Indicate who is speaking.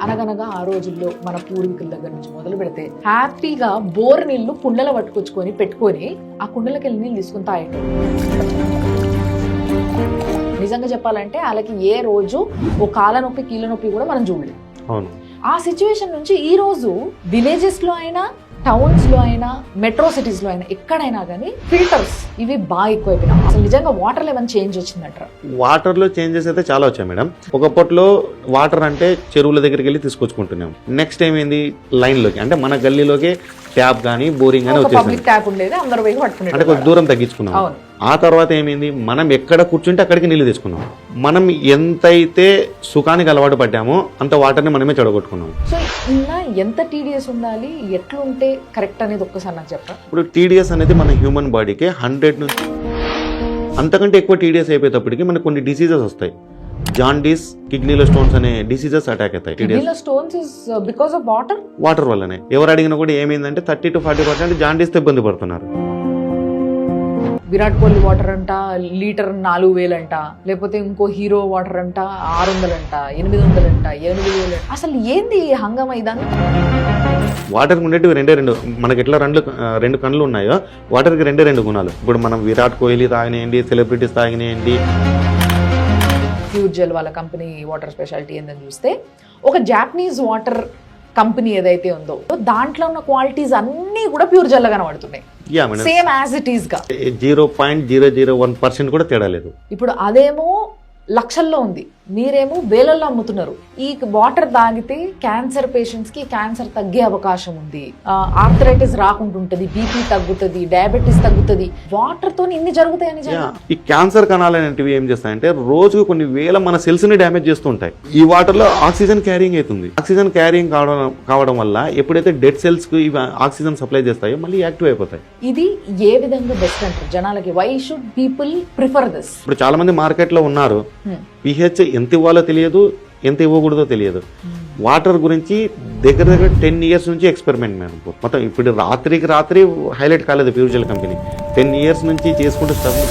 Speaker 1: అనగనగా ఆ రోజుల్లో మన పూర్వీకుల దగ్గర నుంచి మొదలు పెడితే హ్యాపీగా బోర్ నీళ్లు కుండల పట్టుకొచ్చుకొని పెట్టుకొని ఆ కుండలకి వెళ్ళి నీళ్ళు తీసుకుని తాగేటోళ్ళు. నిజంగా చెప్పాలంటే వాళ్ళకి ఏ రోజు ఓ కాల నొప్పి కీళ్ళ నొప్పి కూడా మనం చూడలేదు.
Speaker 2: అవును.
Speaker 1: ఆ సిచ్యువేషన్ నుంచి ఈ రోజు విలేజెస్ లో అయినా టౌన్స్ లో అయినా మెట్రో సిటీస్ లో అయినా ఎక్కడైనా కానీ ఫిల్టర్స్ ఇవి బాగా ఎక్కువైపోయినాయి. అసలు నిజంగా వాటర్ లెవెల్ చేంజ్ వచ్చిందంటారా?
Speaker 2: వాటర్ లో చేంజెస్ అయితే చాలా వచ్చాయి మేడం. ఒకప్పట్లో వాటర్ అంటే చెరువుల దగ్గరికి వెళ్ళి తీసుకొచ్చుకుంటున్నాం. నెక్స్ట్ ఏమైంది, లైన్ లోకి అంటే మన గల్లీలోకి ట్యాప్ కానీ బోరింగ్ కానీ వచ్చేసింది.
Speaker 1: పబ్లిక్ ట్యాప్ ఉండేది, అందరూ పోయి పట్టుకునేది.
Speaker 2: అంటే కొంచెం దూరం తగ్గించుకున్నాం. ఆ తర్వాత ఏమైంది, మనం ఎక్కడ కూర్చుంటే అక్కడికి నీళ్లు తెచ్చుకున్నాం. మనం ఎంతైతే సుఖానికి అలవాటు పడ్డామో అంత వాటర్ని మనమే చెడగొట్టుకున్నాం.
Speaker 1: సో ఇలా ఎంత టీడీఎస్ ఉండాలి, ఎట్లుంటే కరెక్ట్ అనేది ఒక్కసారి నాకు చెప్పరా?
Speaker 2: ఇప్పుడు టీడీఎస్ అనేది మన హ్యూమన్ బాడీకి 100 నుంచి అంతకంటే ఎక్కువ టీడీఎస్ అయిపోయేటప్పటికి మనకు కొన్ని డిసీజెస్ వస్తాయి. జాండీస్, కిడ్నీలో స్టోన్స్ అనే డిసీజెస్ అటాక్ అవుతాయి.
Speaker 1: కిడ్నీలో stones is because of water.
Speaker 2: Water వల్లనే. ఎవరు అడిగినా కూడా ఏమైందంటే 30 to 40% జాండీస్తో ఇబ్బంది పడుతున్నారు.
Speaker 1: విరాట్ కోహ్లీ వాటర్ అంట లీటర్ 4000 అంట, లేకపోతే ఇంకో హీరో వాటర్ అంట 600 అంట, 800 అంట, 8000. అసలు ఏంది హంగమ ఇదంతా?
Speaker 2: వాటర్కి ఉండేటివి రెండు మనకి ఎట్లా రెండు కళ్ళు ఉన్నాయో వాటర్కి రెండు గుణాలు. ఇప్పుడు మనం విరాట్ కోహ్లీ తాగినాయండి, సెలబ్రిటీస్ తాగినాయండి.
Speaker 1: ప్యూర్ జెల్ వాళ్ళ కంపెనీ వాటర్ స్పెషాలిటీ ఏందని చూస్తే ఒక జాపనీస్ వాటర్ కంపెనీ ఏదైతే ఉందో దాంట్లో ఉన్న క్వాలిటీస్ అన్నీ కూడా ప్యూర్ జెల్ కనబడుతున్నాయి. సేమ్ యాజ్ ఇట్ ఈస్ గా
Speaker 2: 0.001% కూడా తేడా లేదు.
Speaker 1: ఇప్పుడు అదేమో లక్షల్లో ఉంది, మీరేమో వేలల్లో అమ్ముతున్నారు. ఈ వాటర్ తాగితే క్యాన్సర్ పేషెంట్స్ కి క్యాన్సర్ తగ్గే అవకాశం ఉంది, ఆర్థరైటిస్ రాకుంటుంటది, బీపీ తగ్గుతుంది, డయాబెటీస్ తగ్గుతుంది. వాటర్ తో ఇన్ని జరుగుతాయని.
Speaker 2: ఈ క్యాన్సర్ కణాలు అనేటివి ఏం చేస్తాయంటే రోజుకు కొన్ని వేల మన సెల్స్ ని డ్యామేజ్ చేస్తూ ఉంటాయి. ఈ వాటర్ లో ఆక్సిజన్ క్యారింగ్ అవుతుంది. ఆక్సిజన్ క్యారింగ్ కావడం వల్ల ఎప్పుడైతే డెడ్ సెల్స్ కు ఇవి ఆక్సిజన్ సప్లై చేస్తాయో మళ్ళీ యాక్టివ్ అయిపోతాయి.
Speaker 1: ఇది ఏ విధంగా బెస్ట్ అంటారు జనాలకి? Why should people prefer this?
Speaker 2: ఇప్పుడు చాలా మంది మార్కెట్ లో ఉన్నారు, పిహెచ్ ఎంత ఇవ్వాలో తెలియదు, ఎంత ఇవ్వకూడదో తెలియదు. వాటర్ గురించి దగ్గర 10 years నుంచి ఎక్స్పెరిమెంట్ మేడం. మొత్తం ఇప్పుడు రాత్రికి రాత్రి హైలైట్ కాలేదు ప్యూర్ జెల్ కంపెనీ. 10 years నుంచి చేసుకుంటూ స్ట్రగుల్